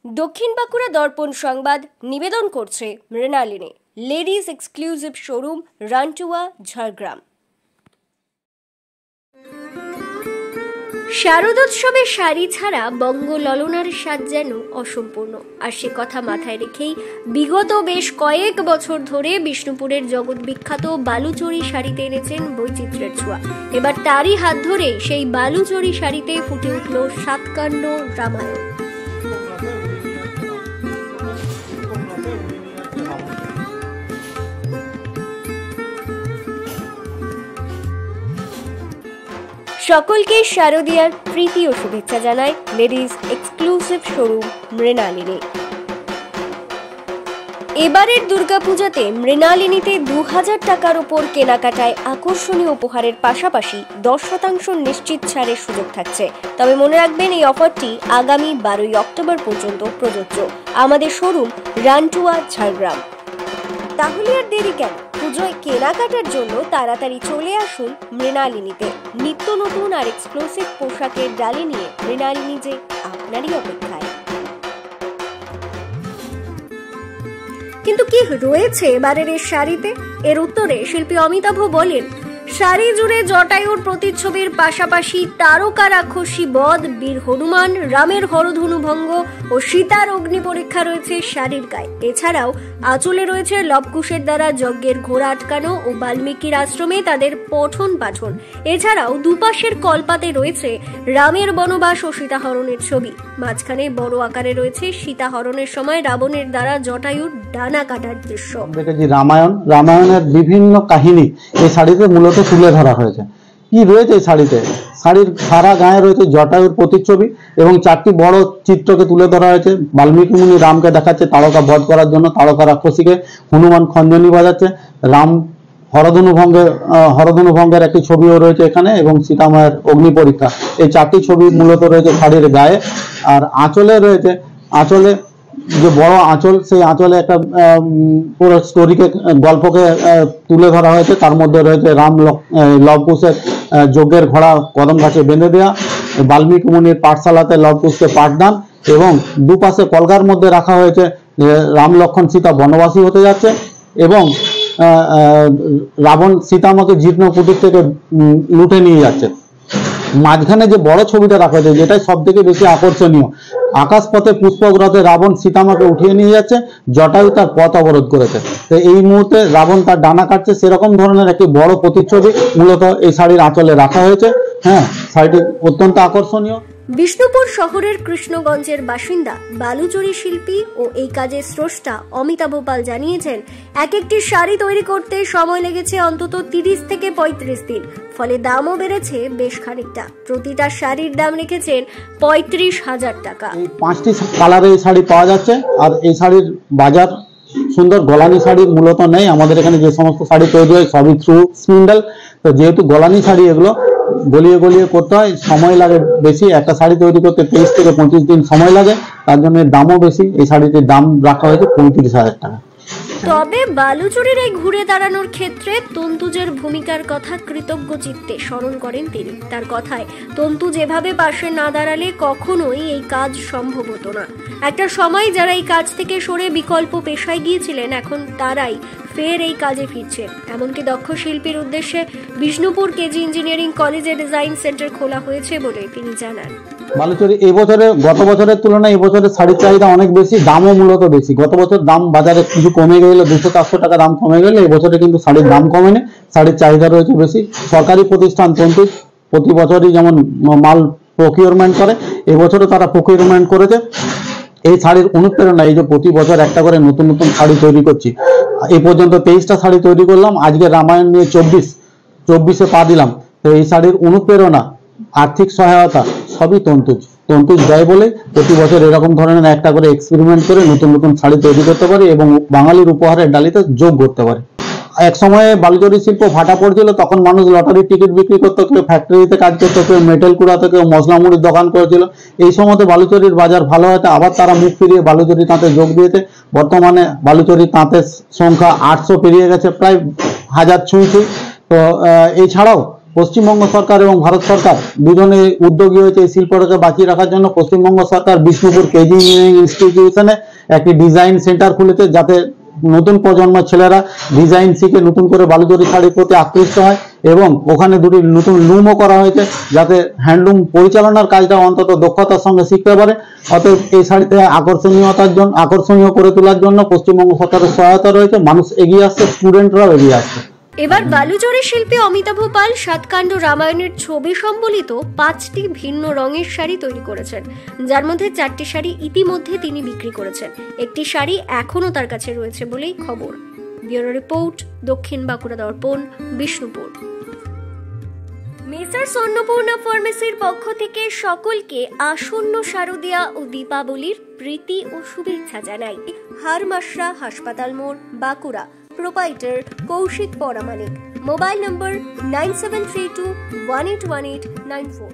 দক্ষিণ বাঁকুড়া দর্পণ সংবাদ নিবেদন করছে Mrinalini ladies exclusive showroom Rantuya Jhargram. শারদোৎসবে শাড়ি ছাড়া বঙ্গ ললনার স্বাদ যেন অসম্পূর্ণ, আর সে কথা মাথায় রেখেই বিগত বেশ কয়েক বছর ধরে বিষ্ণুপুরের জগৎ বিখ্যাত বালুচরী শাড়িতে এনেছেন বৈচিত্র্যের ছোঁয়া। এবার তারই হাত ধরে সেই বালুচরী শাড়িতে ফুটে উঠল সাতকাণ্ড রামায়ণ। সকলকে শারদীয়ার প্রীতি ও শুভেচ্ছা জানায় লেডিজ এক্সক্লুসিভ শোরুম মৃণালিনী। এবারের দুর্গাপূজাতে মৃণালিনীতে 2000 টাকার উপর কেনাকাটায় আকর্ষণীয় উপহারের পাশাপাশি 10% নিশ্চিত ছাড়ের সুযোগ থাকছে। তবে মনে রাখবেন, এই অফারটি আগামী 12 অক্টোবর পর্যন্ত প্রযোজ্য। আমাদের শোরুম রান্টুয়া ঝাড়গ্রাম। তাহলে আর দেরি কেন? পুজোয় কেনাকাটার জন্য তাড়াতাড়ি চলে আসুন মৃণালিনীতে। নিত্য নতুন আর এক্সক্লুসিভ পোশাকের ডালি নিয়ে মৃণালিনী যে আপনারই অপেক্ষায়। কিন্তু কি রয়েছে এবারের এই শাড়িতে? এর উত্তরে শিল্পী অমিতাভ বলেন, শাড়ি জুড়ে জটায়ুর প্রতিচ্ছবির পাশাপাশি তারকা রাক্ষসী বধ, বীর হনুমান, রামের হরধনু ভঙ্গ ও সীতার অগ্নি পরীক্ষা রয়েছে শাড়ির গায়ে। এছাড়াও আঁচলে রয়েছে লবকুশের দ্বারা যজ্ঞের ঘোড়া আটকানো ও বাল্মীকির আশ্রমে তাদের পঠন পাঠন। এছাড়াও দুপাশের কলপাতে রয়েছে রামের বনবাস ও সীতাহরণের ছবি। মাঝখানে বড় আকারে রয়েছে সীতাহরণের সময় রাবণের দ্বারা জটায়ুর ডানা কাটার দৃশ্য। দেখেছি রামায়ণের বিভিন্ন কাহিনী এই শাড়িতে মূলত তুলে ধরা হয়েছে। কি রয়েছে এই শাড়িতে? শাড়ির সারা গায়ে রয়েছে জটায়ুর প্রতিচ্ছবি এবং 4টি বড় চিত্রকে তুলে ধরা হয়েছে। বাল্মীকি মুনি রামকে দেখাচ্ছে তারকা বধ করার জন্য, তারকা রাক্ষসীকে, হনুমান খঞ্জনি বাজাচ্ছে, রাম হরধনু ভঙ্গের একটি ছবিও রয়েছে এখানে, এবং সীতামায়ের অগ্নি পরীক্ষা। এই 4টি ছবি মূলত রয়েছে শাড়ির গায়ে। আর আঁচলে রয়েছে, আঁচলে যে বড় আঁচল, সেই আঁচলে একটা পুরো স্টোরিকে, গল্পকে তুলে ধরা হয়েছে। তার মধ্যে রয়েছে রাম লবকুশের যজ্ঞের ঘোড়া কদম গাছে বেঁধে দেওয়া, বাল্মীকি মুনির পাঠশালাতে লবকুশকে পাঠদান, এবং দুপাশে কলগার মধ্যে রাখা হয়েছে রাম লক্ষ্মণ সীতা বনবাসী হতে যাচ্ছে, এবং রাবণ সীতামাকে জীর্ণ কুটির থেকে লুটে নিয়ে যাচ্ছে। মাঝখানে যে বড় ছবিটা রাখা হয়েছে, যেটাই সব থেকে বেশি আকর্ষণীয়, আকাশপথে পুষ্পক রথে রাবণ সীতামাকে উঠিয়ে নিয়ে যাচ্ছে, জটায়ু তার পথ অবরোধ করেছে। তো এই মুহূর্তে রাবণ তার ডানা কাটছে, সেরকম ধরনের একটি বড় প্রতিচ্ছবি মূলত এই শাড়ির আঁচলে রাখা হয়েছে। হ্যাঁ, শাড়িটি অত্যন্ত আকর্ষণীয়। বিষ্ণুপুর শহরের কৃষ্ণগঞ্জের বাসিন্দা বালুচরী শিল্পী ও এই কাজের স্রষ্টা অমিতাভ পাল জানিয়েছেন, একটি শাড়ি তৈরি করতে সময় লেগেছে অন্তত 30 থেকে 35 দিন। ফলে দামও বেড়েছে বেশ খানিকটা। প্রতিটা শাড়ির দাম রেখেছেন 35,000 টাকা। এই 5টি কালারে এই শাড়ি পাওয়া যাচ্ছে। আর এই শাড়ির বাজার সুন্দর গলানি শাড়ি মূলত নেই। আমাদের এখানে যে সমস্ত শাড়ি তৈরি হয় সবই থ্রু স্পিন্ডেল। তো যেহেতু গলানি শাড়ি, এগুলো গলিয়ে গলিয়ে করতে হয়, সময় লাগে বেশি। একটা শাড়ি তৈরি করতে 23 থেকে 25 দিন সময় লাগে, তার জন্য দামও বেশি। এই শাড়িটির দাম রাখা হয়েছে 35,000 টাকা। তবে বালুচরীর এই ঘুরে দাঁড়ানোর ক্ষেত্রে তন্তুজের ভূমিকার কথা কৃতজ্ঞ চিত্তে স্মরণ করেন তিনি। তার কথায়, তন্তু যেভাবে পাশে না দাঁড়ালে কখনোই এই কাজ সম্ভব হতো না। একটা সময় যারা এই কাজ থেকে সরে বিকল্প পেশায় গিয়েছিলেন, এখন তারাই ফের এই কাজে ফিরছেন। এমনকি দক্ষ শিল্পীর উদ্দেশ্যে বিষ্ণুপুর কেজি ইঞ্জিনিয়ারিং কলেজে ডিজাইন সেন্টার খোলা হয়েছে বলে তিনি জানান। বালুচরী গত বছরের তুলনায় এবছরের শাড়ির চাহিদা অনেক বেশি, দামও মূলত বেশি। গত বছর দাম বাজারে কিছু কমে গেলে, 200-400 টাকা দাম কমে গেলে, এবছরে কিন্তু শাড়ির দাম কমেনি, শাড়ির চাহিদা রয়েছে বেশি। সরকারি প্রতিষ্ঠান তন্তুজ প্রতি বছরই যেমন মাল প্রকিউরমেন্ট করে, এবছরও তারা প্রকিউরমেন্ট করেছে। এই শাড়ির অনুপ্রেরণা, এই যে প্রতি বছর একটা করে নতুন নতুন শাড়ি তৈরি করছি, এই পর্যন্ত 23টা শাড়ি তৈরি করলাম, আজকে রামায়ণ নিয়ে 24-এ পা দিলাম। তো এই শাড়ির অনুপ্রেরণা, আর্থিক সহায়তা সবই তন্তুজ দেয় বলে প্রতি বছর এরকম ধরনের একটা করে এক্সপেরিমেন্ট করে নতুন নতুন শাড়ি তৈরি করতে পারে এবং বাঙালির উপহারের ডালিতে যোগ করতে পারে। এক সময়ে বালুচরী শিল্প ভাটা পড়ছিল, তখন মানুষ লটারির টিকিট বিক্রি করতো, কেউ ফ্যাক্টরিতে কাজ করতো, কেউ মেটেল কুড়াতো, কেউ মশলা মুড়ির দোকান করেছিল। এই সময়তে বালুচরীর বাজার ভালো হয়তো আবার তারা মুখ ফিরিয়ে বালুচরী তাঁতে যোগ দিয়েছে। বর্তমানে বালুচরী তাঁতের সংখ্যা 800 পেরিয়ে গেছে, প্রায় 1000 ছুঁই। তো এছাড়াও পশ্চিমবঙ্গ সরকার এবং ভারত সরকার দুজনে উদ্যোগী হয়েছে এই শিল্পটাকে বাঁচিয়ে রাখার জন্য। পশ্চিমবঙ্গ সরকার বিষ্ণুপুর কেজি ইঞ্জিনিয়ারিং ইনস্টিটিউশনে একটি ডিজাইন সেন্টার খুলেছে, যাতে নতুন প্রজন্মের ছেলেরা ডিজাইন শিখে নতুন করে বালুচরী শাড়ির প্রতি আকৃষ্ট হয়, এবং ওখানে দুটি নতুন লুমও করা হয়েছে, যাতে হ্যান্ডলুম পরিচালনার কাজটা অন্তত দক্ষতার সঙ্গে শিখতে পারে। অতএব এই শাড়িতে আকর্ষণীয় করে তোলার জন্য পশ্চিমবঙ্গ সরকারের সহায়তা রয়েছে। মানুষ এগিয়ে আসছে, স্টুডেন্টরাও এগিয়ে আসছে। এবার বালুচরী শিল্পী অমিতাভ পাল সাতকাণ্ড রামায়ণের ছবি সম্বলিত 5টি ভিন্ন রঙের শাড়ি তৈরি করেছেন, যার মধ্যে 4টি শাড়ি ইতিমধ্যে তিনি বিক্রি করেছেন। একটি শাড়ি এখনো তার কাছে রয়েছে বলেই খবর। ব্যুরো রিপোর্ট, দক্ষিণ বাঁকুড়া দর্পণ, বিষ্ণুপুর। মেসার্স অন্নপূর্ণা ফার্মেসির পক্ষ থেকে সকলকে আসন্ন শারদীয়া ও দীপাবলির প্রীতি ও শুভেচ্ছা জানাই। হারমাশরা হাসপাতাল মোড়, Bankura. Proprietor Koushik Paramanik. Mobile number 9732181894।